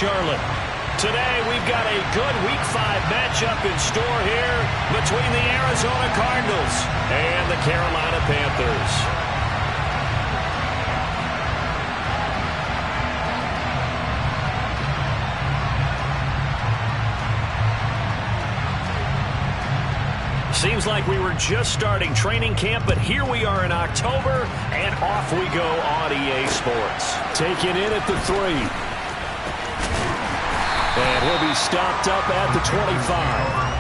Charlotte. Today, we've got a good Week 5 matchup in store here between the Arizona Cardinals and the Carolina Panthers. Seems like we were just starting training camp, but here we are in October, and off we go on EA Sports. Taken in at the 3. And he'll be stopped up at the 25.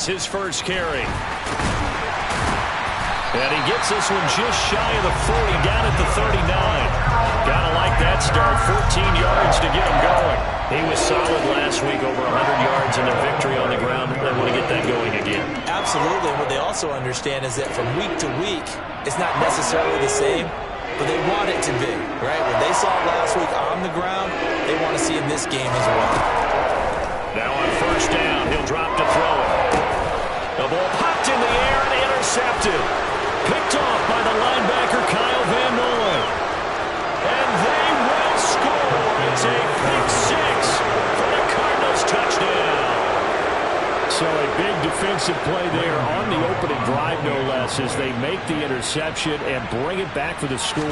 His first carry. And he gets this one just shy of the 40, down at the 39. Gotta like that start. 14 yards to get him going. He was solid last week, over 100 yards in their victory on the ground. They want to get that going again. Absolutely. What they also understand is that from week to week, it's not necessarily the same, but they want it to be, right? When they saw it last week on the ground, they want to see in this game as well. Now on first down, he'll drop to throw it. The ball popped in the air and intercepted. Picked off by the linebacker, Kyle Van Noy. And they will score. It's a pick 6 for the Cardinals touchdown. So a big defensive play there on the opening drive, no less, as they make the interception and bring it back for the score.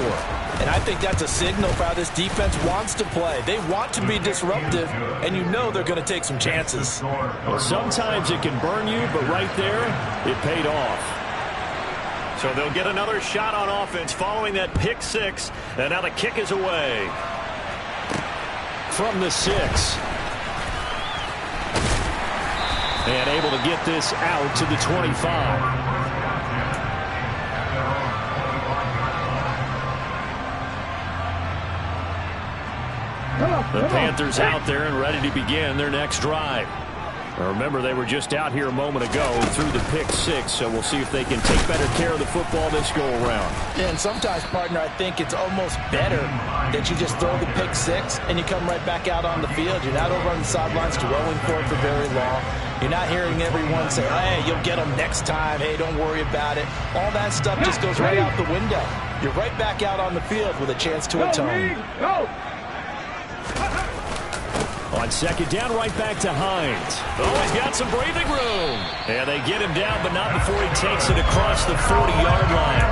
And I think that's a signal for how this defense wants to play. They want to be disruptive, and you know they're going to take some chances. Well, sometimes it can burn you, but right there, it paid off. So they'll get another shot on offense following that pick 6, and now the kick is away. From the 6. And able to get this out to the 25. The Panthers out there and ready to begin their next drive. Remember, they were just out here a moment ago through the pick 6, so we'll see if they can take better care of the football this go-around. And sometimes, partner, I think it's almost better that you just throw the pick 6 and you come right back out on the field. You're not over on the sidelines dwelling for it for very long. You're not hearing everyone say, hey, you'll get them next time. Hey, don't worry about it. All that stuff just goes right out the window. You're right back out on the field with a chance to atone. On second down, right back to Hines. Oh, he's got some breathing room. And they get him down, but not before he takes it across the 40-yard line.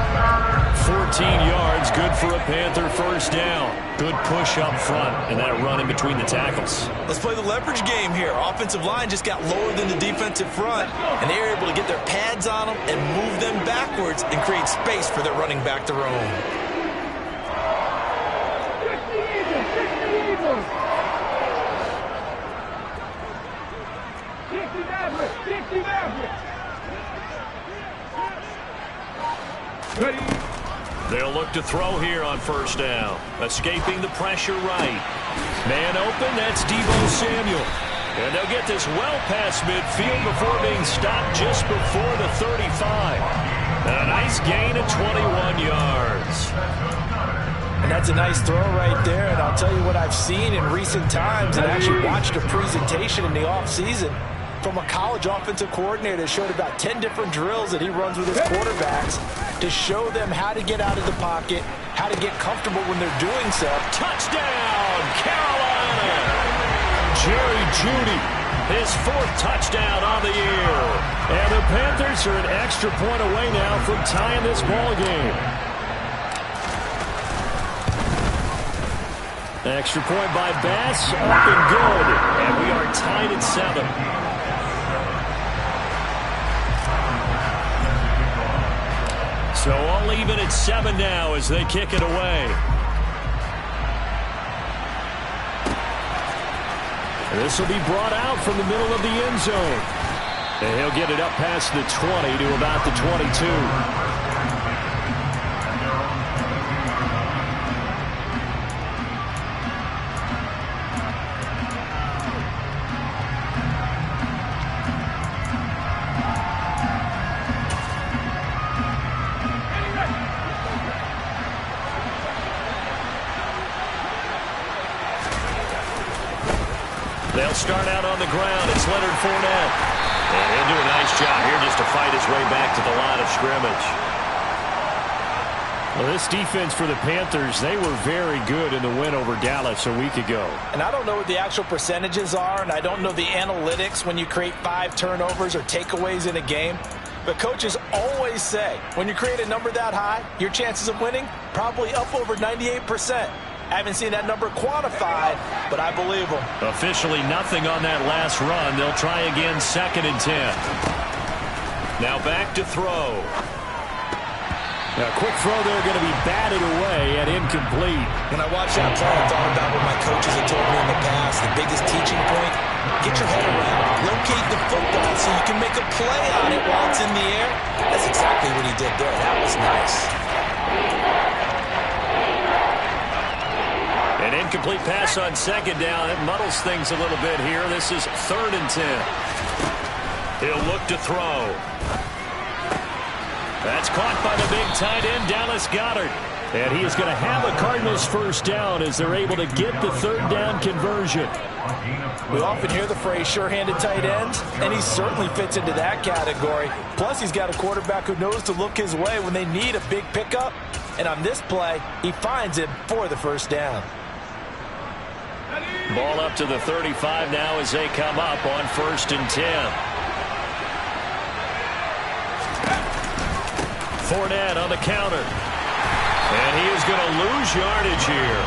14 yards, good for a Panther first down. Good push up front, and that run in between the tackles. Let's play the leverage game here. Offensive line just got lower than the defensive front, and they were able to get their pads on them and move them backwards and create space for their running back to roam. They'll look to throw here on first down. Escaping the pressure right. Man open, that's Deebo Samuel. And they'll get this well past midfield before being stopped just before the 35. And a nice gain of 21 yards. And that's a nice throw right there. And I'll tell you what I've seen in recent times and actually watched a presentation in the offseason from a college offensive coordinator that showed about 10 different drills that he runs with his quarterbacks to show them how to get out of the pocket, how to get comfortable when they're doing so. Touchdown, Carolina! Jerry Jeudy, his 4th touchdown on the year. And the Panthers are an extra point away now from tying this ball game. Extra point by Bass, up and good. And we are tied at 7. So all even at 7 now as they kick it away. This will be brought out from the middle of the end zone. And he'll get it up past the 20 to about the 22. start out on the ground. It's Leonard Fournette. And he'll do a nice job here just to fight his way back to the line of scrimmage. Well, this defense for the Panthers, they were very good in the win over Dallas a week ago. And I don't know what the actual percentages are, and I don't know the analytics when you create 5 turnovers or takeaways in a game. But coaches always say, when you create a number that high, your chances of winning probably up over 98%. I haven't seen that number quantified, but I believe them. Officially nothing on that last run. They'll try again, 2nd and 10. Now back to throw. A quick throw there, going to be batted away and incomplete. When I watch that play, I thought about what my coaches have told me in the past. The biggest teaching point, get your head around it. Locate the football so you can make a play on it while it's in the air. That's exactly what he did there. That was nice. An incomplete pass on 2nd down. It muddles things a little bit here. This is 3rd and 10. He'll look to throw. That's caught by the big tight end, Dallas Goedert. And he is going to have a Cardinals first down as they're able to get the 3rd down conversion. We often hear the phrase sure-handed tight ends, and he certainly fits into that category. Plus, he's got a quarterback who knows to look his way when they need a big pickup. And on this play, he finds him for the first down. Ball up to the 35 now as they come up on 1st and 10. Fournette on the counter. And he is going to lose yardage here.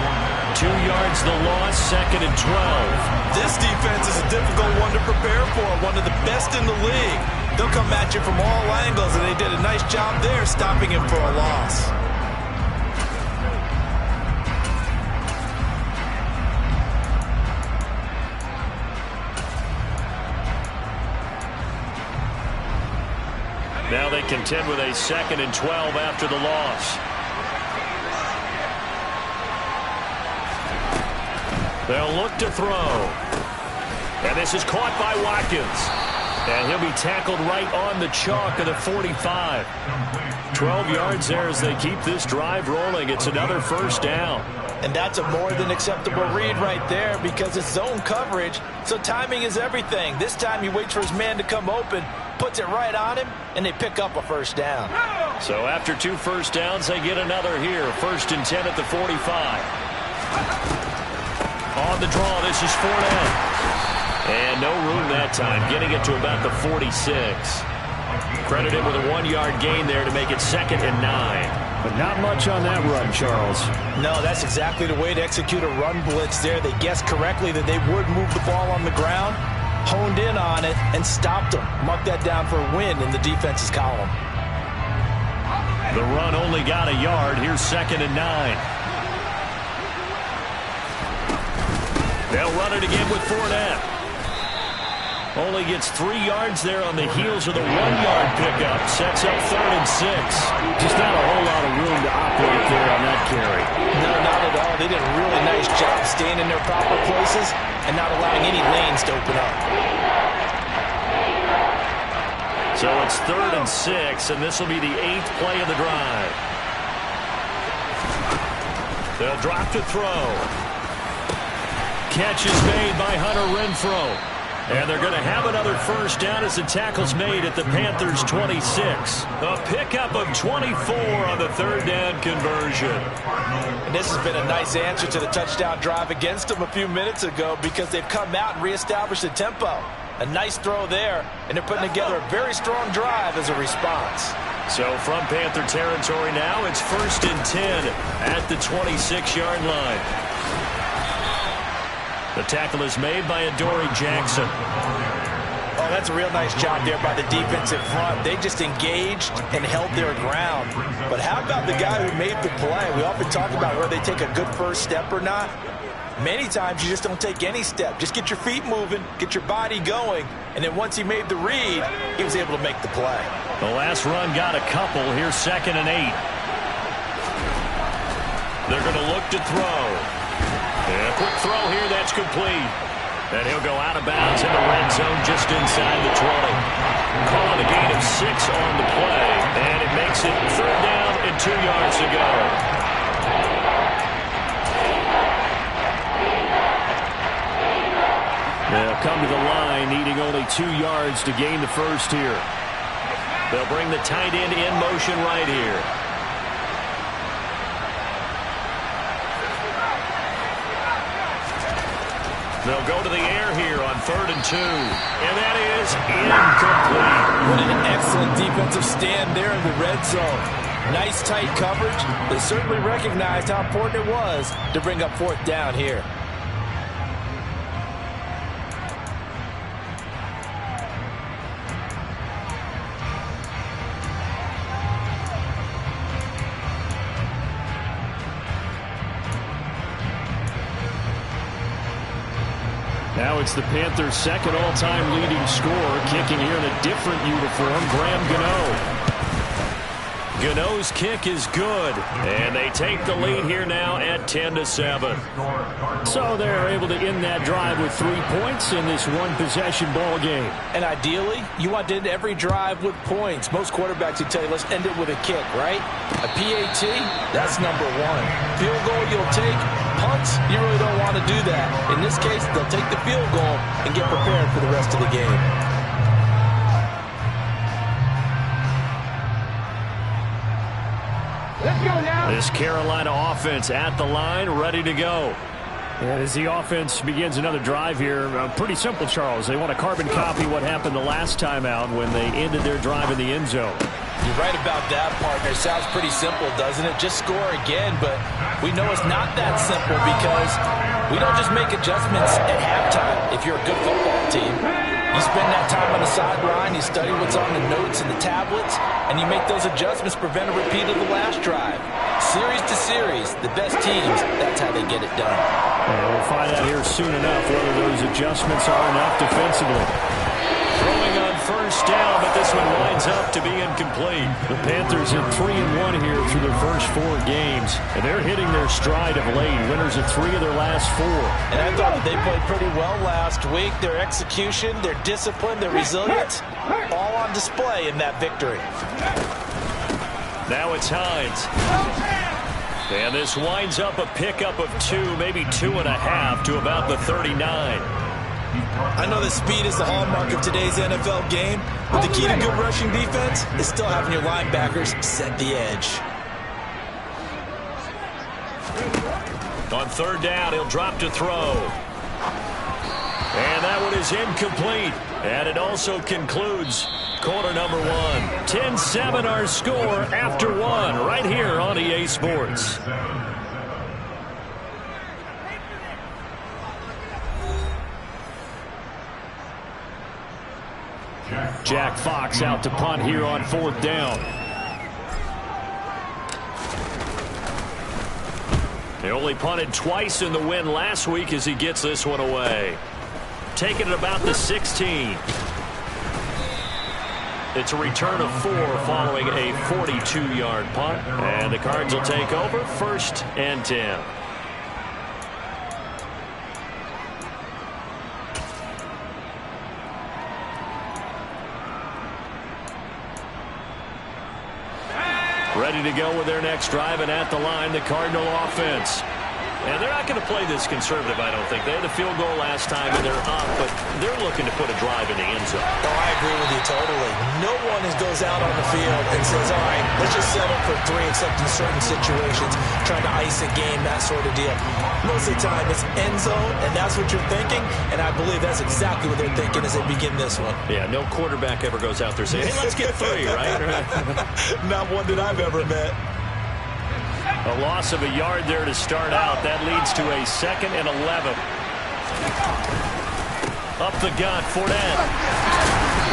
2 yards the loss, 2nd and 12. This defense is a difficult one to prepare for, one of the best in the league. They'll come at you from all angles, and they did a nice job there stopping him for a loss. Now they contend with a 2nd and 12 after the loss. They'll look to throw. And this is caught by Watkins. And he'll be tackled right on the chalk of the 45. 12 yards there as they keep this drive rolling. It's another first down. And that's a more than acceptable read right there because it's zone coverage, so timing is everything. This time he waits for his man to come open, puts it right on him, and they pick up a first down. So after 2 first downs, they get another here. 1st and 10 at the 45. On the draw, this is Fournette. And no room that time, getting it to about the 46. Credit him with a 1-yard gain there to make it 2nd and 9. But not much on that run, Charles. No, that's exactly the way to execute a run blitz there. They guessed correctly that they would move the ball on the ground, honed in on it, and stopped them. Mark that down for a win in the defense's column. The run only got a yard. Here's 2nd and 9. They'll run it again with Fournette. Only gets 3 yards there on the heels of the 1-yard pickup. Sets up 3rd and 6. Just not a whole lot of room to operate there on that carry. No, not at all. They did a really nice job staying in their proper places and not allowing any lanes to open up. So it's 3rd and 6, and this will be the 8th play of the drive. They'll drop to throw. Catch is made by Hunter Renfrow. And they're going to have another first down as the tackle's made at the Panthers' 26. A pickup of 24 on the 3rd down conversion. And this has been a nice answer to the touchdown drive against them a few minutes ago because they've come out and reestablished the tempo. A nice throw there, and they're putting together a very strong drive as a response. So from Panther territory now, it's 1st and 10 at the 26-yard line. The tackle is made by Adoree Jackson. Oh, that's a real nice job there by the defensive front. They just engaged and held their ground. But how about the guy who made the play? We often talk about whether they take a good first step or not. Many times you just don't take any step. Just get your feet moving, get your body going, and then once he made the read, he was able to make the play. The last run got a couple. Here's 2nd and 8. They're going to look to throw. And a quick throw here, that's complete. And he'll go out of bounds in the red zone just inside the 20. Calling a gain of 6 on the play. And it makes it 3rd down and 2 yards to go. They'll come to the line, needing only 2 yards to gain the first here. They'll bring the tight end in motion right here. They'll go to the air here on 3rd and 2. And that is incomplete. What an excellent defensive stand there in the red zone. Nice tight coverage. They certainly recognized how important it was to bring up 4th down here. Now it's the Panthers' second all-time leading scorer, kicking here in a different uniform, Graham Gano. Gano's kick is good, and they take the lead here now at 10-7. So they're able to end that drive with 3 points in this one-possession ball game. And ideally, you want to end every drive with points. Most quarterbacks would tell you, let's end it with a kick, right? A PAT, that's number 1. Field goal you'll take. Punts, you really don't want to do that. In this case, they'll take the field goal and get prepared for the rest of the game. This Carolina offense at the line, ready to go. And as the offense begins another drive here, pretty simple, Charles. They want to carbon copy what happened the last time out when they ended their drive in the end zone. You're right about that, partner. Sounds pretty simple, doesn't it? Just score again, but we know it's not that simple because we don't just make adjustments at halftime if you're a good football team. You spend that time on the sideline, you study what's on the notes and the tablets, and you make those adjustments, prevent a repeat of the last drive. Series to series, the best teams, that's how they get it done. And we'll find out here soon enough whether those adjustments are enough defensively. Throwing on 1st down, but this one winds up to be incomplete. The Panthers are 3-1 here through their first 4 games, and they're hitting their stride of late. Winners of 3 of their last 4. And I thought that they played pretty well last week. Their execution, their discipline, their resilience, all on display in that victory. Now it's Hines. And this winds up a pickup of 2, maybe 2.5 to about the 39. I know that speed is the hallmark of today's NFL game, but the key to good rushing defense is still having your linebackers set the edge. On 3rd down, he'll drop to throw. And that one is incomplete. And it also concludes quarter number 1. 10-7 our score after 1 right here on EA Sports. Jack Fox out to punt here on 4th down. They only punted twice in the win last week as he gets this one away. Taking it about the 16. It's a return of 4 following a 42-yard punt. And the Cards will take over 1st and 10. Ready to go with their next drive, and at the line, the Cardinal offense. And they're not going to play this conservative, I don't think. They had a field goal last time, and they're up, but they're looking to put a drive in the end zone. Oh, I agree with you totally. No one goes out on the field and says, all right, let's just settle for 3, except in certain situations, trying to ice a game, that sort of deal. Most of the time, it's end zone, and that's what you're thinking, and I believe that's exactly what they're thinking as they begin this one. Yeah, no quarterback ever goes out there saying, hey, let's get 3, right? Not one that I've ever met. A loss of a yard there to start out. That leads to a 2nd and 11. Up the gut, Fournette.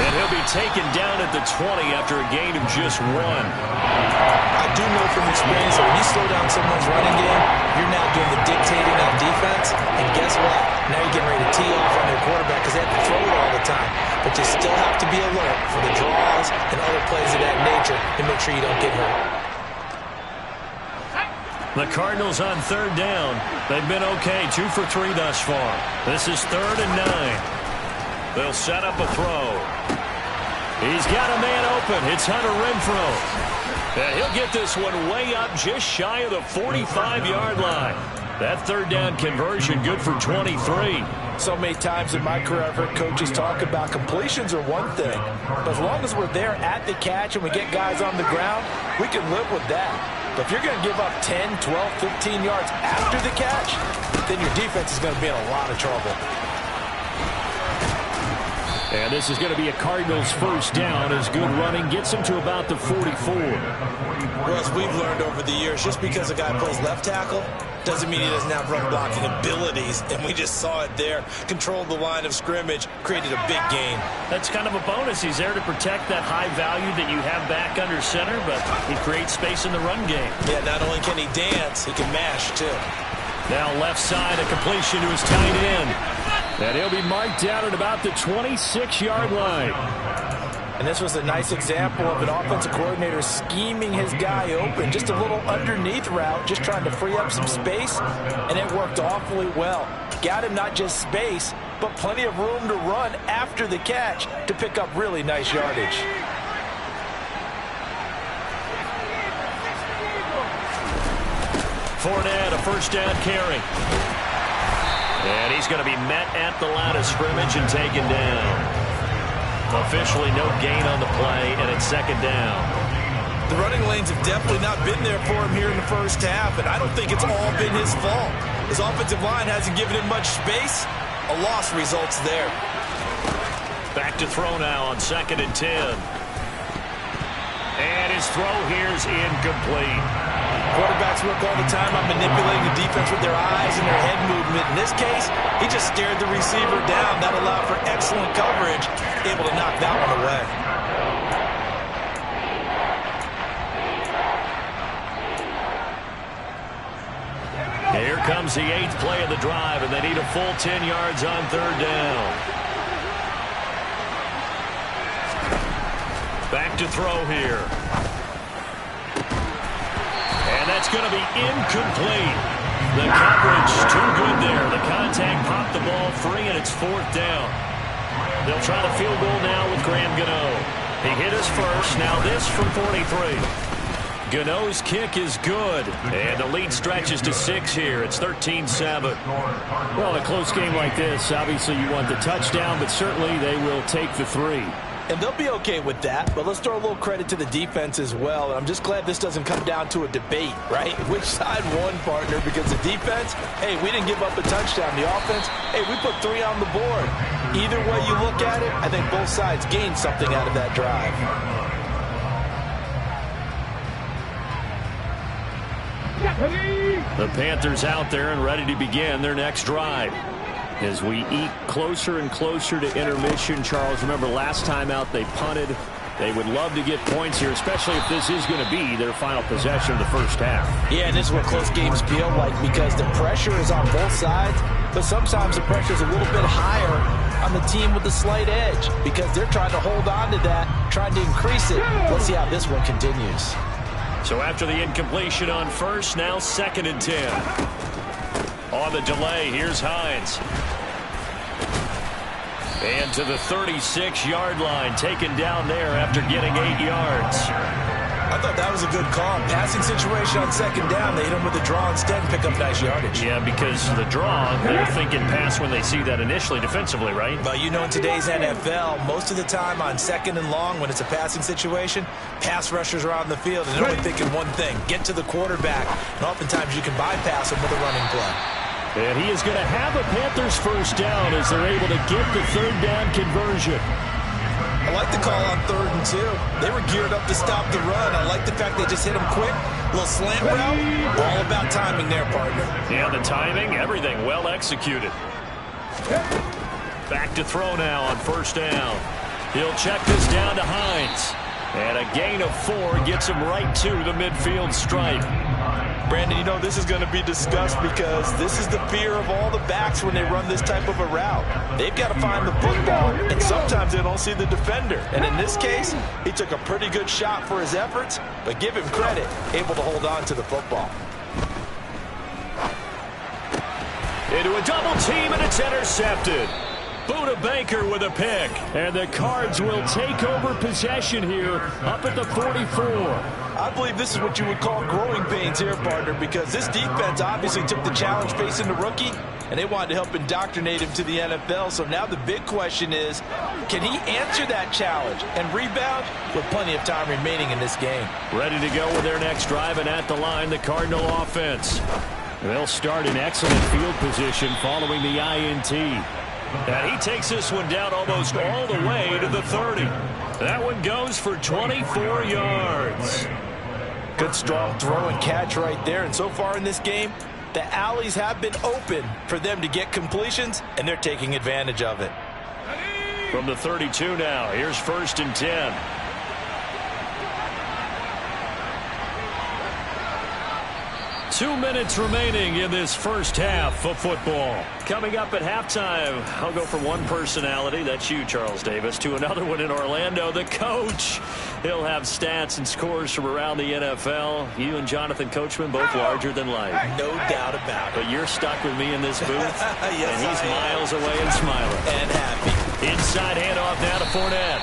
And he'll be taken down at the 20 after a gain of just 1. I do know from experience that when you slow down someone's running game, you're now doing the dictating on defense. And guess what? Now you're getting ready to tee off on their quarterback because they have to throw it all the time. But you still have to be alert for the draws and other plays of that nature to make sure you don't get hurt. The Cardinals on 3rd down. They've been okay, 2 for 3 thus far. This is 3rd and 9. They'll set up a throw. He's got a man open. It's Hunter Renfrow. And he'll get this one way up just shy of the 45-yard line. That 3rd down conversion good for 23. So many times in my career, I've heard coaches talk about completions are one thing, but as long as we're there at the catch and we get guys on the ground, we can live with that. But if you're going to give up 10, 12, 15 yards after the catch, then your defense is going to be in a lot of trouble. And this is going to be a Cardinals first down as good running gets him to about the 44. Well, as we've learned over the years, just because a guy plays left tackle doesn't mean he doesn't have run blocking abilities, and we just saw it there. Controlled the line of scrimmage, created a big gain. That's kind of a bonus. He's there to protect that high value that you have back under center, but he creates space in the run game. Yeah, not only can he dance, he can mash, too. Now left side, a completion to his tight end. And he'll be marked down at about the 26-yard line. And this was a nice example of an offensive coordinator scheming his guy open. Just a little underneath route, just trying to free up some space, and it worked awfully well. Got him not just space, but plenty of room to run after the catch to pick up really nice yardage. Fournette, a first down carry. And he's going to be met at the line of scrimmage and taken down. Officially no gain on the play, and it's second down. The running lanes have definitely not been there for him here in the first half, and I don't think it's all been his fault. His offensive line hasn't given him much space. A loss results there. Back to throw now on 2nd and 10. And his throw here is incomplete. Quarterbacks work all the time on manipulating the defense with their eyes and their head movement. In this case, he just stared the receiver down. That allowed for excellent coverage, able to knock that one away. Here comes the 8th play of the drive, and they need a full 10 yards on 3rd down. Back to throw here. And that's going to be incomplete. The coverage too good there. The contact popped the ball free, and it's 4th down. They'll try the field goal now with Graham Gano. He hit his first. Now this from 43. Gano's kick is good, and the lead stretches to 6 here. It's 13-7. Well, in a close game like this, obviously you want the touchdown, but certainly they will take the 3. And they'll be okay with that, but let's throw a little credit to the defense as well. I'm just glad this doesn't come down to a debate, right? Which side won, partner? Because the defense, hey, we didn't give up a touchdown. The offense, hey, we put 3 on the board. Either way you look at it, I think both sides gained something out of that drive. The Panthers out there and ready to begin their next drive. As we eat closer and closer to intermission, Charles, remember last time out they punted. They would love to get points here, especially if this is going to be their final possession of the first half. Yeah, and this is what close games feel like because the pressure is on both sides, but sometimes the pressure is a little bit higher on the team with the slight edge because they're trying to hold on to that, trying to increase it. Let's see how this one continues. So after the incompletion on first, now 2nd and 10. On the delay, here's Hines. And to the 36-yard line, taken down there after getting 8 yards. I thought that was a good call. Passing situation on 2nd down. They hit him with a draw instead and pick up nice yardage. Yeah, because the draw, they're thinking pass when they see that initially defensively, right? But you know, in today's NFL, most of the time on 2nd and long, when it's a passing situation, pass rushers are on the field, and they're only thinking one thing, get to the quarterback. And oftentimes you can bypass him with a running play. And he is going to have a Panthers first down as they're able to get the 3rd down conversion. I like the call on 3rd and 2. They were geared up to stop the run. I like the fact they just hit him quick. A little slant route. All about timing there, partner. Yeah, the timing, everything well executed. Back to throw now on 1st down. He'll check this down to Hines. And a gain of 4 gets him right to the midfield stripe. Brandon, you know this is going to be discussed because this is the fear of all the backs when they run this type of a route. They've got to find the football, and sometimes they don't see the defender. And in this case, he took a pretty good shot for his efforts, but give him credit, able to hold on to the football. Into a double team, and it's intercepted. Buda Baker with a pick. And the Cards will take over possession here up at the 44. I believe this is what you would call growing pains here, partner, because this defense obviously took the challenge facing the rookie, and they wanted to help indoctrinate him to the NFL. So now the big question is, can he answer that challenge and rebound with plenty of time remaining in this game? Ready to go with their next drive, and at the line, the Cardinal offense. They'll start in excellent field position following the INT. And he takes this one down almost all the way to the 30. That one goes for 24 yards. Good strong throw and catch right there. And so far in this game, the alleys have been open for them to get completions, and they're taking advantage of it. From the 32 now, here's 1st and 10. Two minutes remaining in this first half of football. Coming up at halftime, I'll go from one personality, that's you, Charles Davis, to another one in Orlando, the coach. He'll have stats and scores from around the NFL. You and Jonathan Coachman, both larger than life. No doubt about it. But you're stuck with me in this booth, yes, and he's miles away and smiling. And happy. Inside handoff now to Fournette.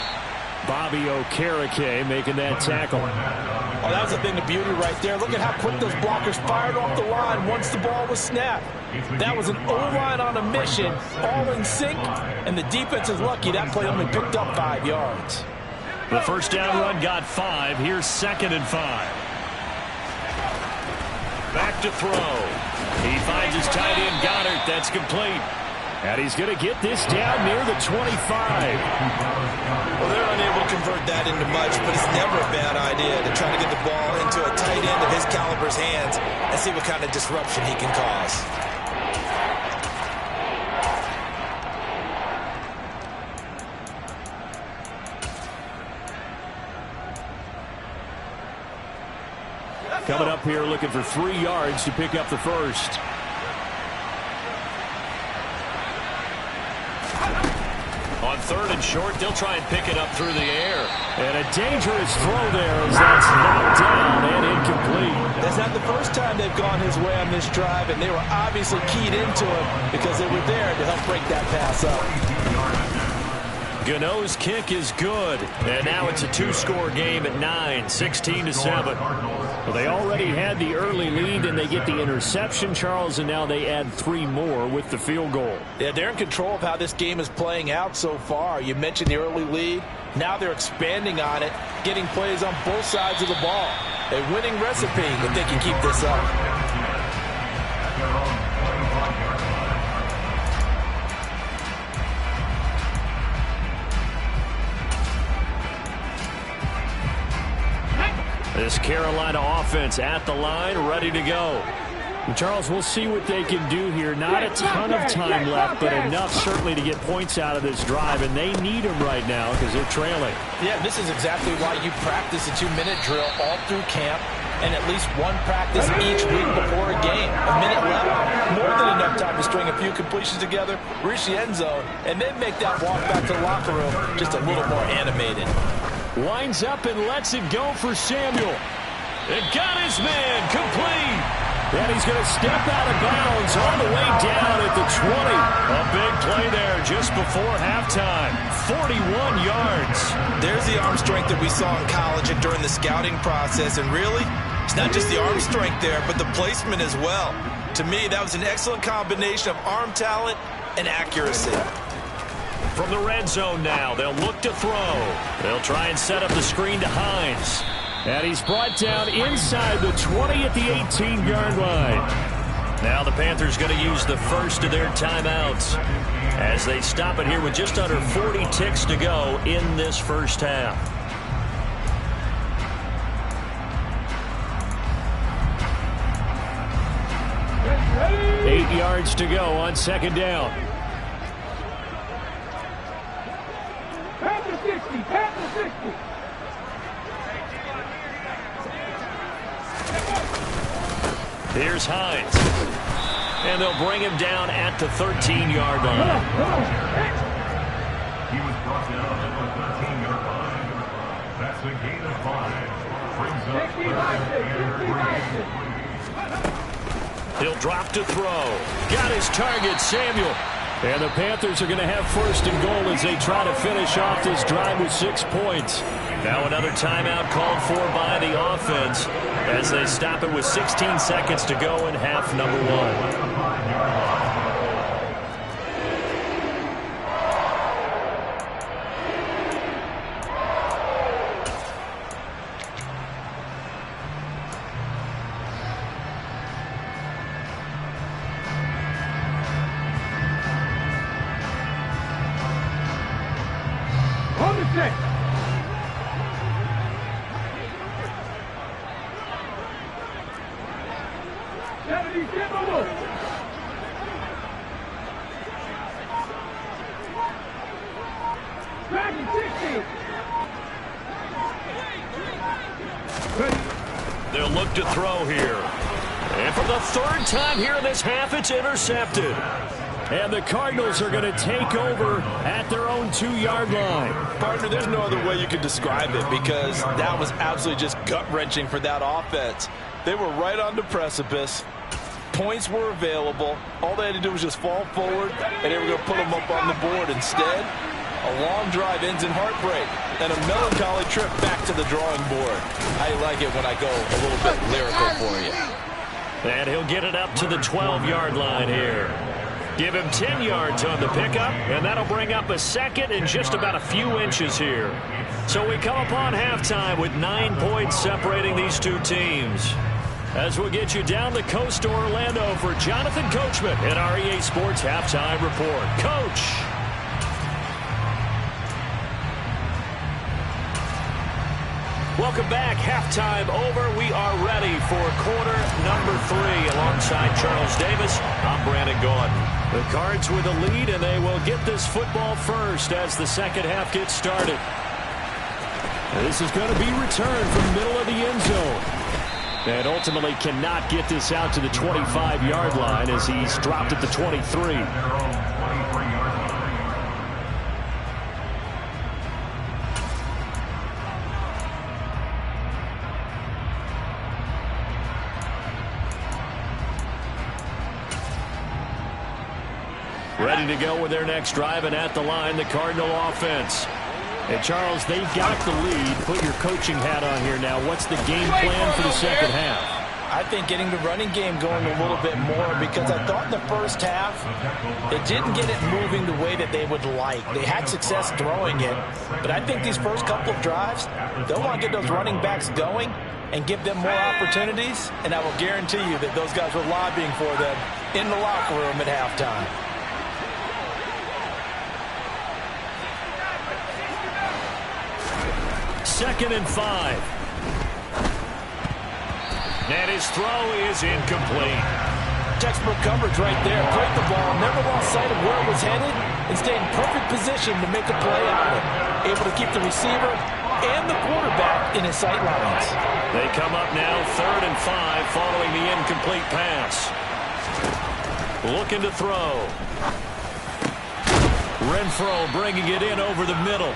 Bobby Okereke making that tackle. Oh, that was a thing of beauty right there. Look at how quick those blockers fired off the line once the ball was snapped. That was an O-line on a mission, all in sync, and the defense is lucky that play only picked up 5 yards. The first down run got 5. Here's 2nd and 5. Back to throw. He finds his tight end, Goddard. That's complete. And he's going to get this down near the 25. Well, they're unable to convert that into much, but it's never a bad idea to try to get the ball into a tight end of his caliber's hands and see what kind of disruption he can cause. Coming up here looking for 3 yards to pick up the first. On 3rd and short, they'll try and pick it up through the air. And a dangerous throw there as that's knocked down and incomplete. That's not the first time they've gone his way on this drive, and they were obviously keyed into it because they were there to help break that pass up. Gano's kick is good. And now it's a 2-score game at 9, 16-7. Well, they already had the early lead, and they get the interception, Charles, and now they add 3 more with the field goal. Yeah, they're in control of how this game is playing out so far. You mentioned the early lead. Now they're expanding on it, getting plays on both sides of the ball. A winning recipe if they can keep this up. This Carolina offense at the line, ready to go. Charles, we'll see what they can do here. Not a ton of time left, but enough certainly to get points out of this drive, and they need them right now because they're trailing. Yeah, this is exactly why you practice a 2-minute drill all through camp and at least one practice each week before a game. A minute left, more than enough time to string a few completions together, reach the end zone, and then make that walk back to the locker room just a little more animated. Winds up and lets it go for Samuel. It got his man complete. And he's going to step out of bounds all the way down at the 20. A big play there just before halftime. 41 yards. There's the arm strength that we saw in college and during the scouting process. And really, it's not just the arm strength there, but the placement as well. To me, that was an excellent combination of arm talent and accuracy. From the red zone now, they'll look to throw. They'll try and set up the screen to Hines. And he's brought down inside the 20 at the 18-yard line. Now the Panthers going to use the first of their timeouts as they stop it here with just under 40 ticks to go in this first half. Eight yards to go on 2nd down. Panther 60, Panther 60. Here's Hines. And they'll bring him down at the 13-yard line. He was brought down at the 13-yard line. That's a gain of 5. Brings up 3rd and 3. He'll drop to throw. Got his target, Samuel. And the Panthers are going to have 1st and goal as they try to finish off this drive with 6 points. Now another timeout called for by the offense as they stop it with 16 seconds to go in half number 1. look to throw here. And for the third time here in this half, it's intercepted. And the Cardinals are going to take over at their own 2-yard line. Partner, there's no other way you could describe it because that was absolutely just gut-wrenching for that offense. They were right on the precipice. Points were available. All they had to do was just fall forward, and they were going to put them up on the board. Instead, a long drive ends in heartbreak and a melancholy trip back to the drawing board. I like it when I go a little bit lyrical for you. And he'll get it up to the 12-yard line here. Give him 10 yards on the pickup, and that'll bring up a second and just about a few inches here. So we come upon halftime with 9 points separating these two teams. As we'll get you down the coast to Orlando for Jonathan Coachman at our EA Sports Halftime Report. Coach. Welcome back. Halftime over. We are ready for quarter number 3 alongside Charles Davis. I'm Brandon Gaudin. The Cards with a lead, and they will get this football first as the second half gets started. This is going to be returned from the middle of the end zone. And ultimately cannot get this out to the 25-yard line as he's dropped at the 23. Ready to go with their next drive, and at the line, the Cardinal offense. And Charles, they've got the lead. Put your coaching hat on here now. What's the game plan for the second half? I think getting the running game going a little bit more because I thought in the first half they didn't get it moving the way that they would like. They had success throwing it, but I think these first couple of drives, they'll want to get those running backs going and give them more opportunities, and I will guarantee you that those guys were lobbying for them in the locker room at halftime. Second and 5. And his throw is incomplete. Textbook coverage right there. Played the ball, never lost sight of where it was headed, and stayed in perfect position to make a play on it. Able to keep the receiver and the quarterback in his sight lines. They come up now 3rd and 5 following the incomplete pass. Looking to throw. Renfro bringing it in over the middle.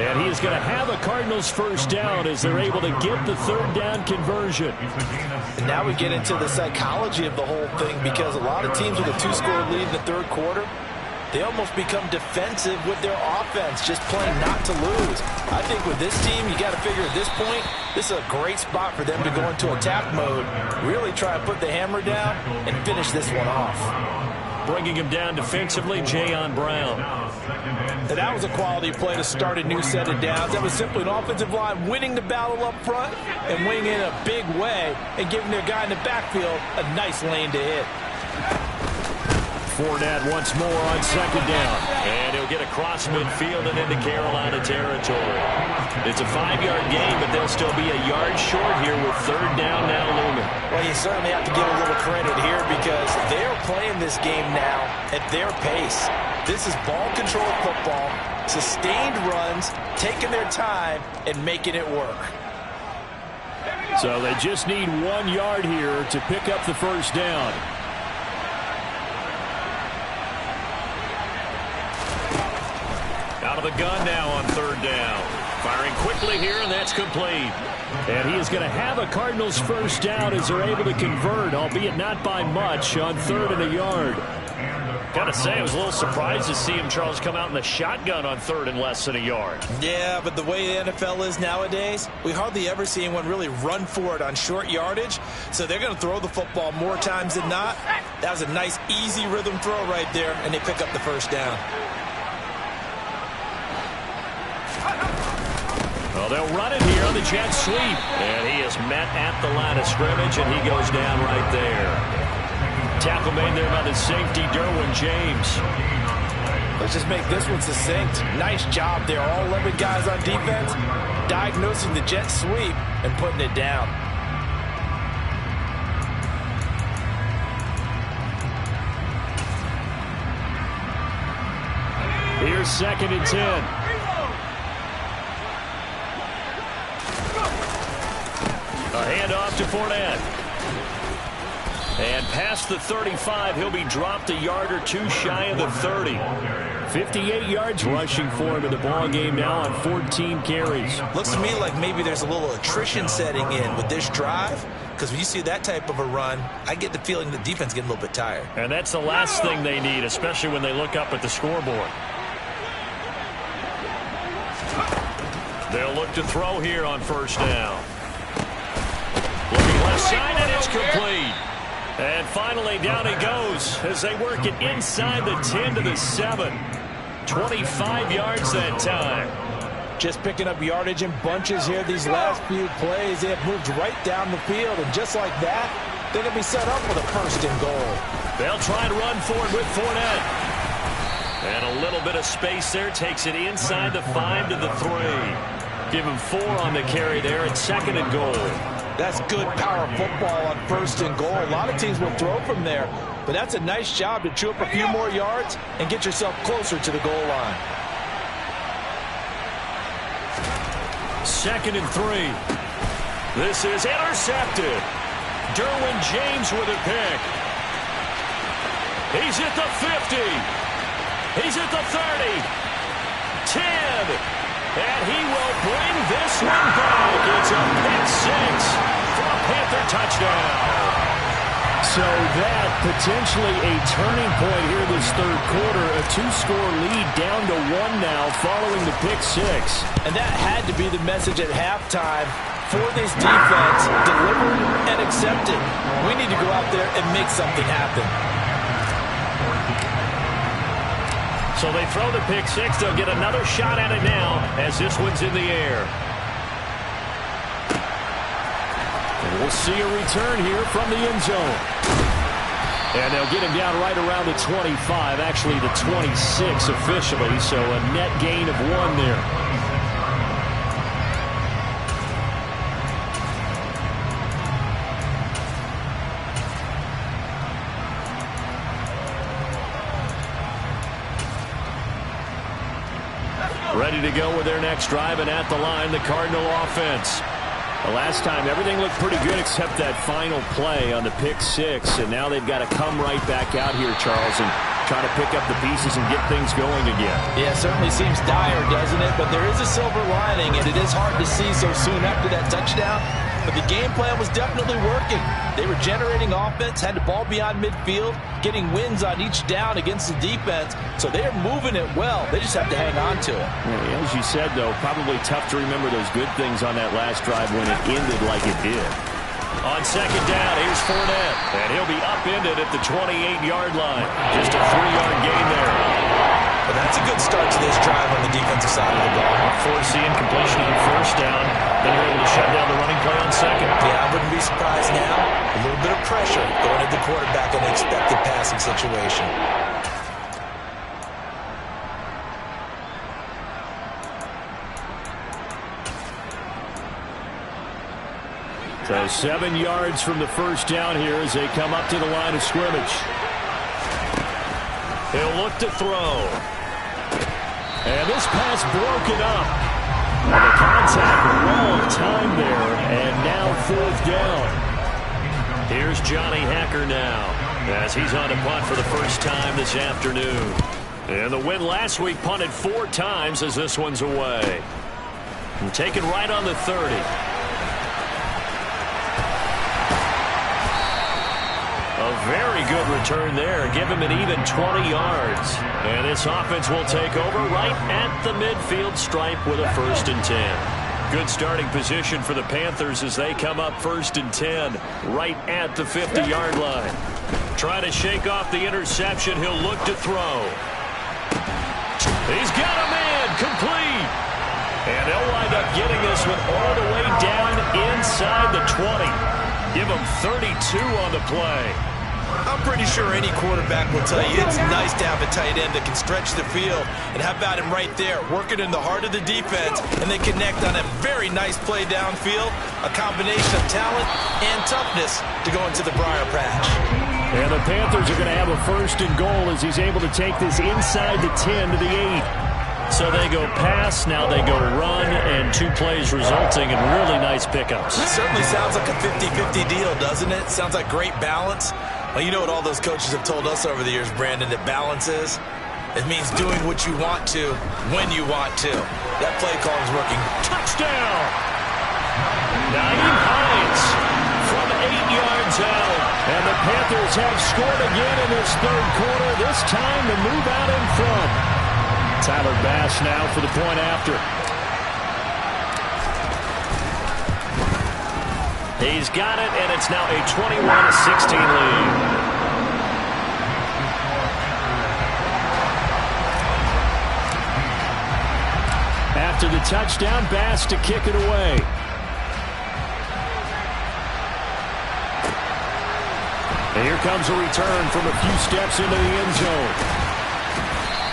And he is going to have a Cardinals first down as they're able to get the third down conversion. And now we get into the psychology of the whole thing because a lot of teams with a 2-score lead in the third quarter, they almost become defensive with their offense, just playing not to lose. I think with this team, you got to figure at this point, this is a great spot for them to go into attack mode, really try to put the hammer down and finish this one off. Bringing him down defensively, Jayon Brown. And that was a quality play to start a new set of downs. That was simply an offensive line winning the battle up front and winning in a big way and giving their guy in the backfield a nice lane to hit. Fournette once more on second down. And he'll get across midfield and into Carolina territory. It's a 5-yard gain, but they'll still be a yard short here with third down now looming. Well, you certainly have to give a little credit here because they're playing this game now at their pace. This is ball control football, sustained runs, taking their time, and making it work. So they just need 1 yard here to pick up the first down. Out of the gun now on third down. Firing quickly here, and that's complete. And he is going to have a Cardinals first down as they're able to convert, albeit not by much, on 3rd and a yard. Got to say, I was a little surprised to see him, Charles, come out in the shotgun on 3rd and less than a yard. Yeah, but the way the NFL is nowadays, we hardly ever see anyone really run for it on short yardage. So they're going to throw the football more times than not. That was a nice, easy rhythm throw right there, and they pick up the first down. Well, they'll run it here on the jet sweep. And he is met at the line of scrimmage, and he goes down right there. Tackle made there by the safety, Derwin James. Let's just make this one succinct. Nice job there. All 11 guys on defense diagnosing the jet sweep and putting it down. Here's 2nd and 10. A handoff to Fournette. And past the 35, he'll be dropped a yard or two shy of the 30. 58 yards rushing for him in the ball game now on 14 carries. Looks to me like maybe there's a little attrition setting in with this drive, because when you see that type of a run, I get the feeling the defense getting a little bit tired. And that's the last thing they need, especially when they look up at the scoreboard. They'll look to throw here on first down. Looking left side, and it's complete. And finally, down he goes as they work it inside the 10 to the 7. 25 yards that time. Just picking up yardage in bunches here these last few plays. They have moved right down the field, and just like that, they're going to be set up with a first and goal. They'll try and run for it with Fournette. And a little bit of space there takes it inside the 5 to the 3. Give him 4 on the carry there at second and goal. That's good power football on first and goal. A lot of teams will throw from there, but that's a nice job to chew up a few more yards and get yourself closer to the goal line. Second and 3. This is intercepted. Derwin James with a pick. He's at the 50. He's at the 30. 10. And he will bring this one back. It's a pick 6 for a Panther touchdown. So that potentially a turning point here this third quarter. A 2-score lead down to 1 now following the pick 6. And that had to be the message at halftime for this defense. Delivered and accepted. We need to go out there and make something happen. So they throw the pick 6. They'll get another shot at it now as this one's in the air. And we'll see a return here from the end zone. And they'll get him down right around the 25, actually the 26 officially, so a net gain of 1 there. Ready to go with their next drive, and at the line, the Cardinal offense. The last time, everything looked pretty good except that final play on the pick 6, and now they've got to come right back out here, Charles, and try to pick up the pieces and get things going again. Yeah, it certainly seems dire, doesn't it? But there is a silver lining, and it is hard to see so soon after that touchdown. But the game plan was definitely working. They were generating offense, had the ball beyond midfield, getting wins on each down against the defense. So they are moving it well. They just have to hang on to it. Yeah, as you said, though, probably tough to remember those good things on that last drive when it ended like it did. On second down, here's Fournette. And he'll be upended at the 28-yard line. Just a 3-yard gain there. But that's a good start to this drive on the defensive side of the ball. Forcing completion on first down. Then you're able to shut down the running play on second. Yeah, I wouldn't be surprised now. A little bit of pressure going at the quarterback in an expected passing situation. So 7 yards from the first down here as they come up to the line of scrimmage. He'll look to throw. And this pass broken up. And the contact, wrong time there. And now fourth down. Here's Johnny Hacker now as he's on to punt for the first time this afternoon. And the win last week punted 4 times as this one's away. And taken right on the 30. A very good return there. Give him an even 20 yards. And this offense will take over right at the midfield stripe with a 1st and 10. Good starting position for the Panthers as they come up 1st and 10 right at the 50-yard line. Try to shake off the interception. He'll look to throw. He's got a man complete. And they'll wind up getting this one all the way down inside the 20. Give him 32 on the play. I'm pretty sure any quarterback will tell you it's nice to have a tight end that can stretch the field. And how about him right there, working in the heart of the defense, and they connect on a very nice play downfield, a combination of talent and toughness to go into the briar patch. And the Panthers are going to have a 1st and goal as he's able to take this inside the 10 to the 8. So they go pass, now they go run, and 2 plays resulting in really nice pickups. It certainly sounds like a 50-50 deal, doesn't it? Sounds like great balance. Well, you know what all those coaches have told us over the years, Brandon, that balance is? It means doing what you want to, when you want to. That play call is working. Touchdown! Naeem Hines from 8 yards out. And the Panthers have scored again in this third quarter, this time to move out in front. Tyler Bass now for the point after. He's got it, and it's now a 21-16 lead. After the touchdown, Bass to kick it away. And here comes a return from a few steps into the end zone.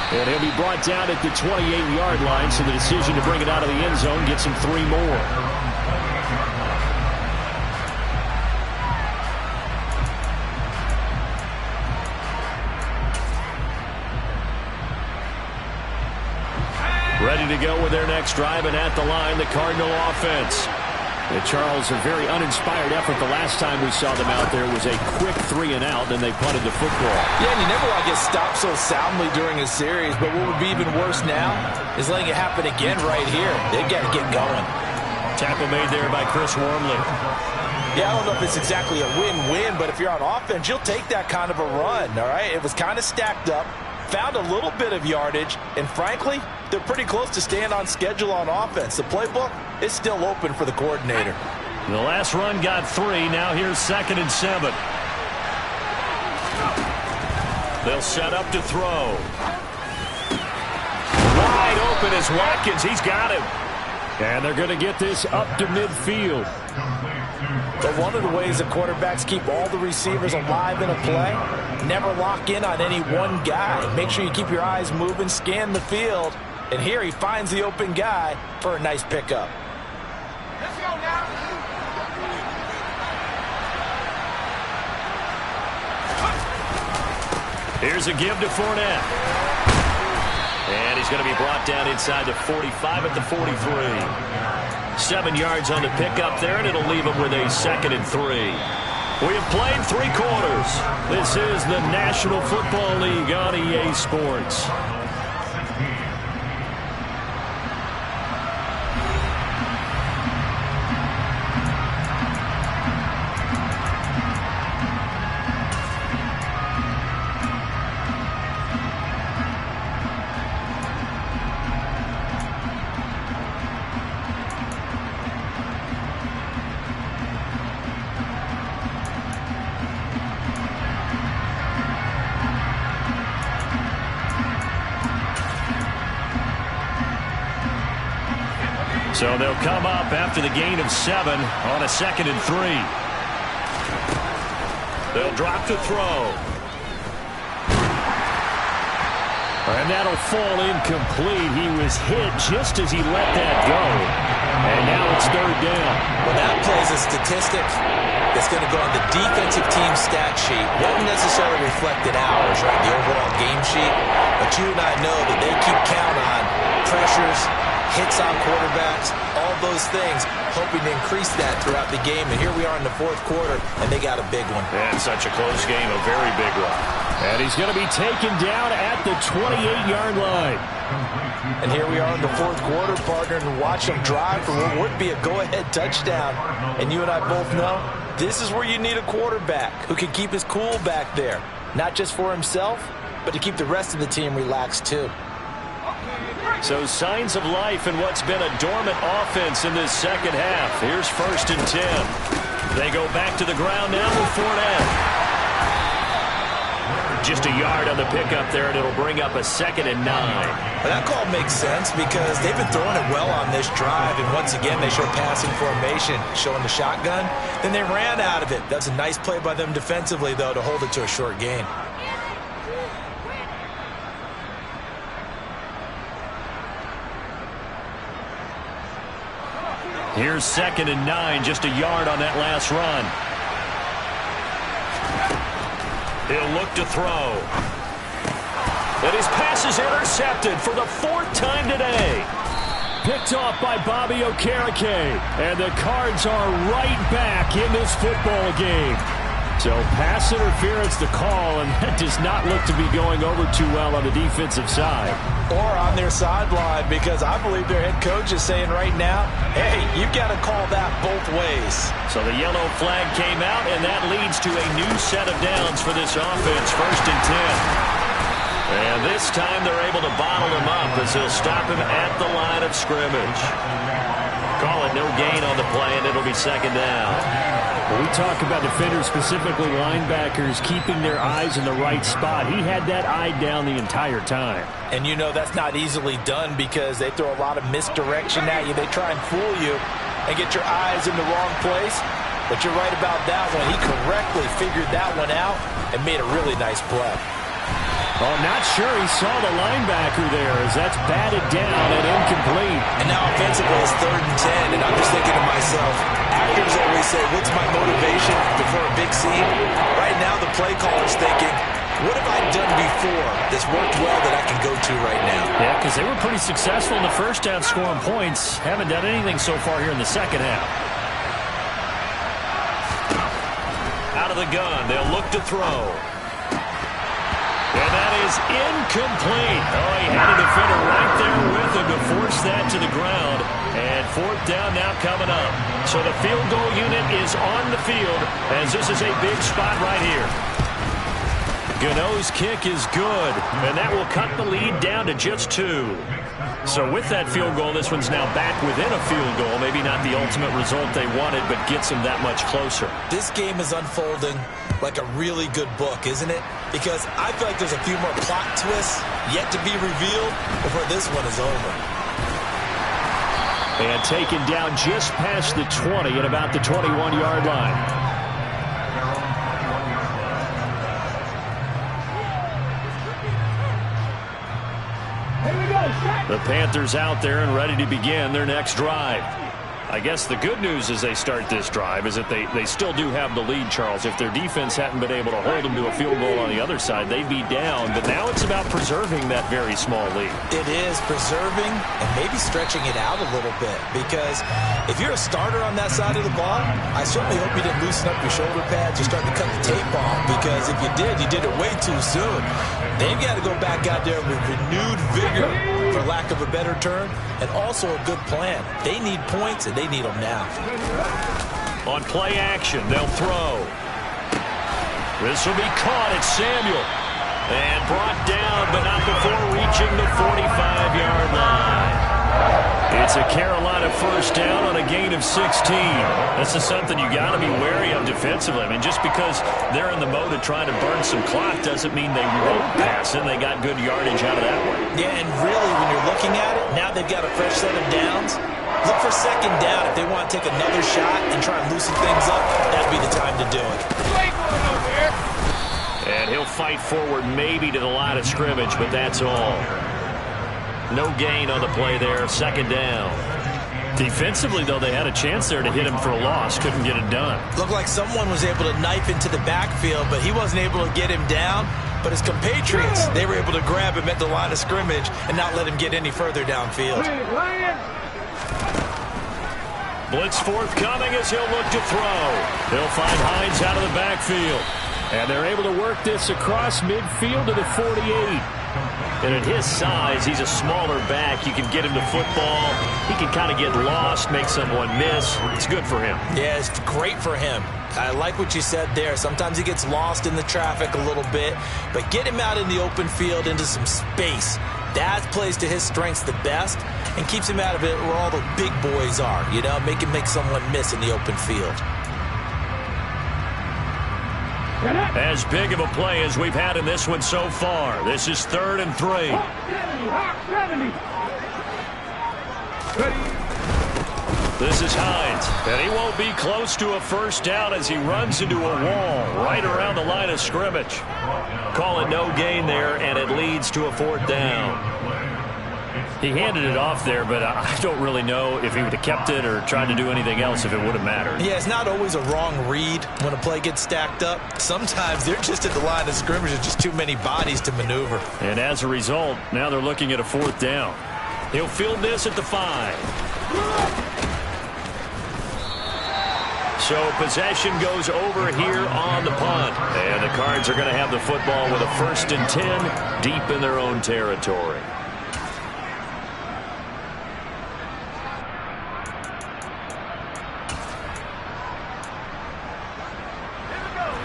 And he'll be brought down at the 28-yard line, so the decision to bring it out of the end zone gets him 3 more. Ready to go with their next drive, and at the line, the Cardinal offense. And Charles, a very uninspired effort. The last time we saw them out there was a quick 3-and-out, then they punted the football. Yeah, and you never want to get stopped so soundly during a series, but what would be even worse now is letting it happen again right here. They've got to get going. Tackle made there by Chris Wormley. Yeah, I don't know if it's exactly a win-win, but if you're on offense, you'll take that kind of a run, all right? It was kind of stacked up, found a little bit of yardage, and frankly, they're pretty close to staying on schedule on offense. The playbook is still open for the coordinator. The last run got 3. Now here's 2nd and 7. They'll set up to throw. Wide open is Watkins. He's got him. And they're going to get this up to midfield. But one of the ways that quarterbacks keep all the receivers alive in a play, never lock in on any one guy. Make sure you keep your eyes moving, scan the field. And here he finds the open guy for a nice pickup. Let's go now. Here's a give to Fournette. And he's going to be brought down inside the 45 at the 43. 7 yards on the pickup there, and it'll leave him with a 2nd and 3. We have played 3 quarters. This is the National Football League on EA Sports. So they'll come up after the gain of 7 on a 2nd and 3. They'll drop to throw. And that'll fall incomplete. He was hit just as he let that go. And now it's 3rd down. Well, that plays a statistic that's going to go on the defensive team stat sheet. Won't necessarily reflect in ours, right, the overall game sheet. But you and I know that they keep count on pressures, hits on quarterbacks, all those things, hoping to increase that throughout the game. And here we are in the 4th quarter, and they got a big one. And such a close game, a very big one. And he's going to be taken down at the 28-yard line. And here we are in the 4th quarter, partner, and watch them drive for what would be a go-ahead touchdown. And you and I both know this is where you need a quarterback who can keep his cool back there, not just for himself, but to keep the rest of the team relaxed too. So signs of life in what's been a dormant offense in this 2nd half. Here's 1st and 10. They go back to the ground now with Fournette. Just a yard on the pickup there, and it'll bring up a 2nd and 9. Well, that call makes sense because they've been throwing it well on this drive, and once again they show passing formation, showing the shotgun. Then they ran out of it. That's a nice play by them defensively, though, to hold it to a short gain. Here's 2nd and 9, just a yard on that last run. He'll look to throw. And his pass is intercepted for the 4th time today. Picked off by Bobby Okereke. And the Cards are right back in this football game. So pass interference the call, and that does not look to be going over too well on the defensive side. Or on their sideline, because I believe their head coach is saying right now, hey, you've got to call that both ways. So the yellow flag came out, and that leads to a new set of downs for this offense, 1st and 10. And this time they're able to bottle him up as he'll stop him at the line of scrimmage. Call it no gain on the play, and it'll be 2nd down. When we talk about defenders, specifically linebackers, keeping their eyes in the right spot, he had that eye down the entire time. And you know that's not easily done because they throw a lot of misdirection at you. They try and fool you and get your eyes in the wrong place. But you're right about that one. He correctly figured that one out and made a really nice play. Oh, not sure he saw the linebacker there as that's batted down and incomplete. And now offensively it's 3rd and 10, and I'm just thinking to myself, actors always say, what's my motivation before a big scene? Right now the play caller's thinking, what have I done before that's worked well that I can go to right now? Yeah, because they were pretty successful in the first half scoring points. Haven't done anything so far here in the second half. Out of the gun, they'll look to throw. And that is incomplete. Oh, he had a defender right there with him to force that to the ground. And 4th down now coming up. So the field goal unit is on the field as this is a big spot right here. Gano's kick is good, and that will cut the lead down to just 2. So with that field goal, this one's now back within a field goal. Maybe not the ultimate result they wanted, but gets them that much closer. This game is unfolding like a really good book, isn't it? Because I feel like there's a few more plot twists yet to be revealed before this one is over. And taken down just past the 20 at about the 21-yard line. The Panthers out there and ready to begin their next drive. I guess the good news as they start this drive is that they still do have the lead, Charles. If their defense hadn't been able to hold them to a field goal on the other side, they'd be down. But now it's about preserving that very small lead. It is preserving and maybe stretching it out a little bit. Because if you're a starter on that side of the ball, I certainly hope you didn't loosen up your shoulder pads or start to cut the tape off. Because if you did it way too soon. They've got to go back out there with renewed vigor, for lack of a better term, and also a good plan. They need points, and they need them now. On play action, they'll throw. This will be caught. It's Samuel. And brought down, but not before reaching the 45-yard line. It's a Carolina 1st down on a gain of 16. This is something you got to be wary of defensively. I mean, just because they're in the mode of trying to burn some clock doesn't mean they won't pass it. They got good yardage out of that one. Yeah, and really, when you're looking at it, now they've got a fresh set of downs. Look for 2nd down. If they want to take another shot and try and loosen things up, that'd be the time to do it. And he'll fight forward maybe to the line of scrimmage, but that's all. No gain on the play there, 2nd down. Defensively, though, they had a chance there to hit him for a loss. Couldn't get it done. Looked like someone was able to knife into the backfield, but he wasn't able to get him down. But his compatriots, they were able to grab him at the line of scrimmage and not let him get any further downfield. Blitz forthcoming as he'll look to throw. He'll find Hines out of the backfield. And they're able to work this across midfield to the 48. And at his size, he's a smaller back. You can get him to football. He can kind of get lost, make someone miss. It's good for him. Yeah, it's great for him. I like what you said there. Sometimes he gets lost in the traffic a little bit, but get him out in the open field into some space. That plays to his strengths the best and keeps him out of it where all the big boys are. You know, make someone miss in the open field. As big of a play as we've had in this one so far. This is 3rd and 3. This is Hines, and he won't be close to a 1st down as he runs into a wall right around the line of scrimmage. Call it no gain there, and it leads to a 4th down. He handed it off there, but I don't really know if he would have kept it or tried to do anything else if it would have mattered. Yeah, it's not always a wrong read when a play gets stacked up. Sometimes they're just at the line of scrimmage. There's just too many bodies to maneuver. And as a result, now they're looking at a 4th down. He'll field this at the 5. So possession goes over here on the punt. And the Cards are going to have the football with a 1st and 10 deep in their own territory.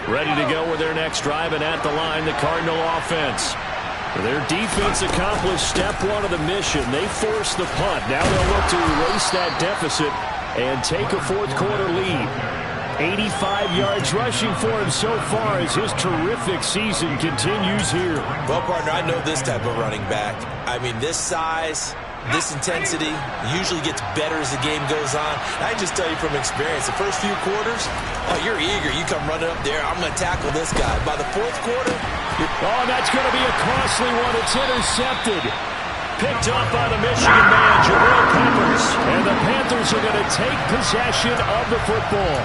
Ready to go with their next drive, and at the line, the Cardinal offense. Their defense accomplished step 1 of the mission. They forced the punt. Now they'll look to erase that deficit and take a 4th quarter lead. 85 yards rushing for him so far as his terrific season continues here. Well, partner, I know this type of running back. I mean, this size, this intensity usually gets better as the game goes on. I can just tell you from experience, the first few quarters, oh, you're eager. You come running up there, I'm going to tackle this guy. By the 4th quarter, oh, that's going to be a costly one. It's intercepted. Picked up by the Michigan man, Jabril Peppers. And the Panthers are going to take possession of the football.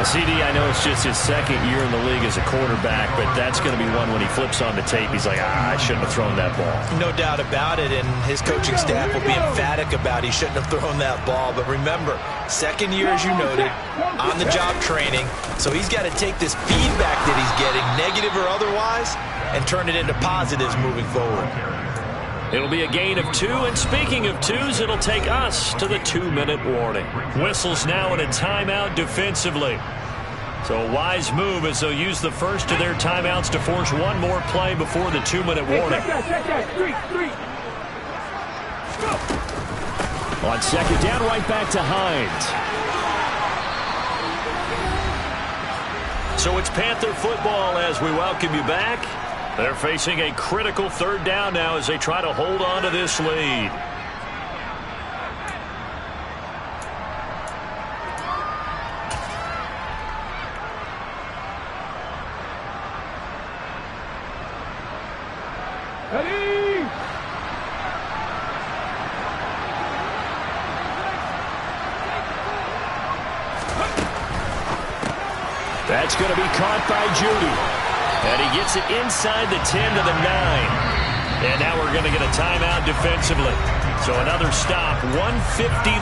CD, I know it's just his 2nd year in the league as a quarterback, but that's going to be one when he flips on the tape. He's like, I shouldn't have thrown that ball. No doubt about it, and his coaching staff will be emphatic about he shouldn't have thrown that ball. But remember, 2nd year, as you noted, on-the-job training. So he's got to take this feedback that he's getting, negative or otherwise, and turn it into positives moving forward. It'll be a gain of 2, and speaking of 2s, it'll take us to the 2-minute warning. Whistles now and a timeout defensively. So a wise move as they'll use the first of their timeouts to force one more play before the 2-minute warning. On 2nd down, right back to Hines. So it's Panther football as we welcome you back. They're facing a critical 3rd down now as they try to hold on to this lead. Ready? That's going to be caught by Judy. And he gets it inside the 10 to the 9. And now we're going to get a timeout defensively. So another stop, 1:50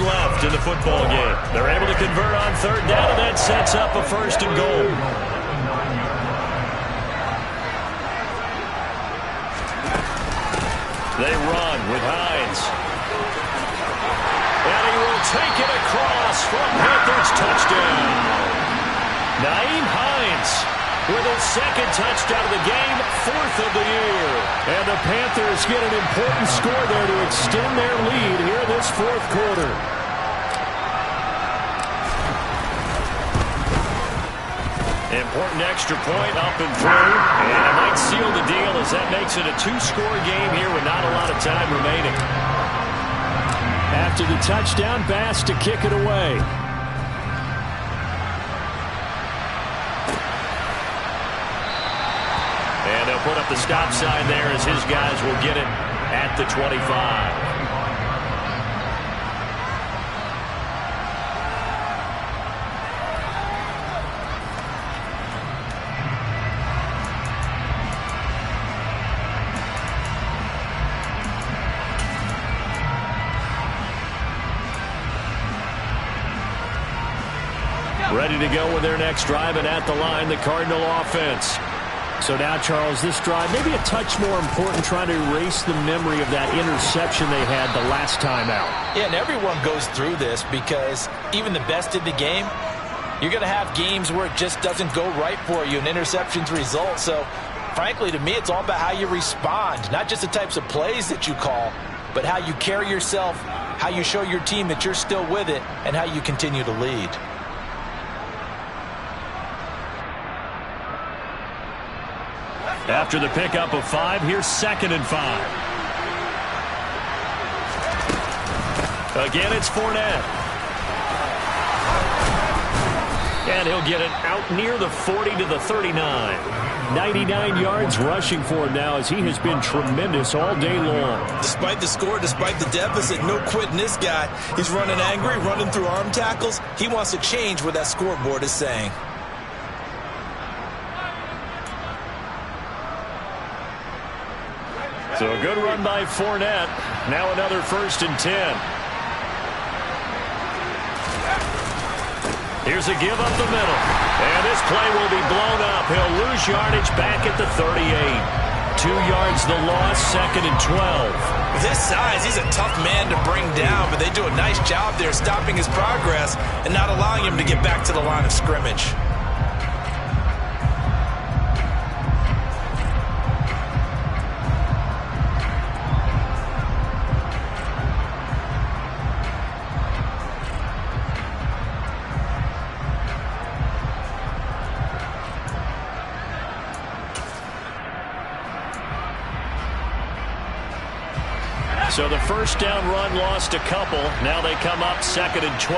left in the football game. They're able to convert on 3rd down, and that sets up a 1st and goal. They run with Hines. And he will take it across for a Panthers touchdown. Naeem Hines with his 2nd touchdown of the game, 4th of the year. And the Panthers get an important score there to extend their lead here in this 4th quarter. Important extra point up and through. And it might seal the deal as that makes it a 2-score game here with not a lot of time remaining. After the touchdown, Bass to kick it away. And they'll put up the stop sign there as his guys will get it at the 25. Ready to go with their next drive, and at the line, the Cardinal offense. So now, Charles, this drive maybe a touch more important, trying to erase the memory of that interception they had the last time out. Yeah, and everyone goes through this because even the best in the game, you're going to have games where it just doesn't go right for you and interceptions result. So, frankly, to me, it's all about how you respond, not just the types of plays that you call, but how you carry yourself, how you show your team that you're still with it, and how you continue to lead. After the pickup of 5, here's 2nd and 5. Again, it's Fournette. And he'll get it out near the 40 to the 39. 99 yards rushing for him now as he has been tremendous all day long. Despite the score, despite the deficit, no quitting this guy. He's running angry, running through arm tackles. He wants to change what that scoreboard is saying. So a good run by Fournette. Now another 1st and 10. Here's a give up the middle. And this play will be blown up. He'll lose yardage back at the 38. 2 yards the loss, 2nd and 12. With his size, he's a tough man to bring down, but they do a nice job there stopping his progress and not allowing him to get back to the line of scrimmage. So the 1st down run lost a couple. Now they come up 2nd and 12.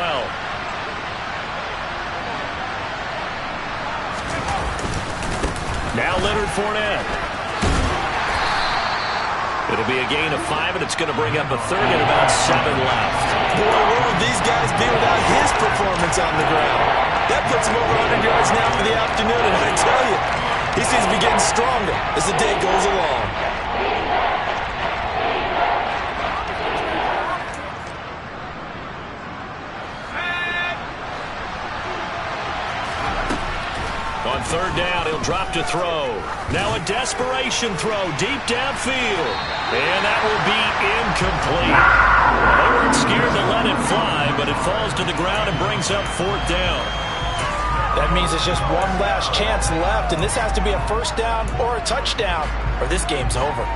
Now Leonard Fournette. It'll be a gain of 5, and it's going to bring up a 3rd and about 7 left. Boy, where would these guys be without his performance on the ground? That puts him over 100 yards now for the afternoon, and I tell you, he seems to be getting stronger as the day goes along. On 3rd down, he'll drop to throw. Now a desperation throw deep downfield. And that will be incomplete. They weren't scared to let it fly, but it falls to the ground and brings up 4th down. That means it's just one last chance left, and this has to be a 1st down or a touchdown, or this game's over.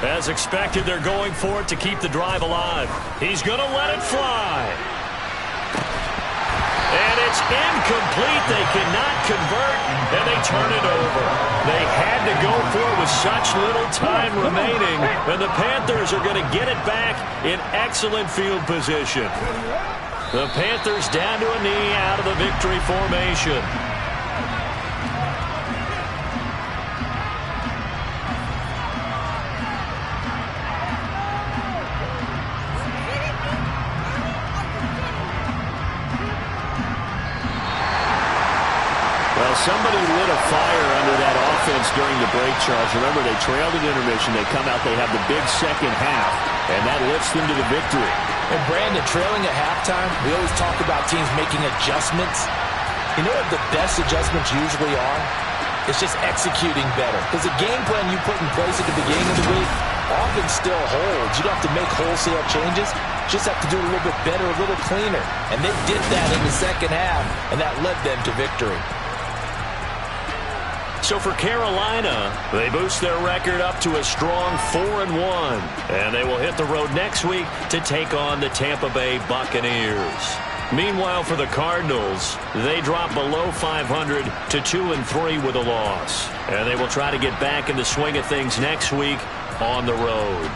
As expected, they're going for it to keep the drive alive. He's going to let it fly. And it's incomplete. They cannot convert, and they turn it over. They had to go for it with such little time remaining, and the Panthers are going to get it back in excellent field position. The Panthers down to a knee out of the victory formation. Somebody lit a fire under that offense during the break, Charles. Remember, they trailed at intermission. They come out, they have the big second half, and that lifts them to the victory. And Brandon, trailing at halftime, we always talk about teams making adjustments. You know what the best adjustments usually are? It's just executing better. Because the game plan you put in place at the beginning of the week often still holds. You don't have to make wholesale changes. Just have to do it a little bit better, a little cleaner. And they did that in the second half, and that led them to victory. So for Carolina, they boost their record up to a strong 4-1. And they will hit the road next week to take on the Tampa Bay Buccaneers. Meanwhile, for the Cardinals, they drop below 500 to 2-3 with a loss. And they will try to get back in the swing of things next week on the road.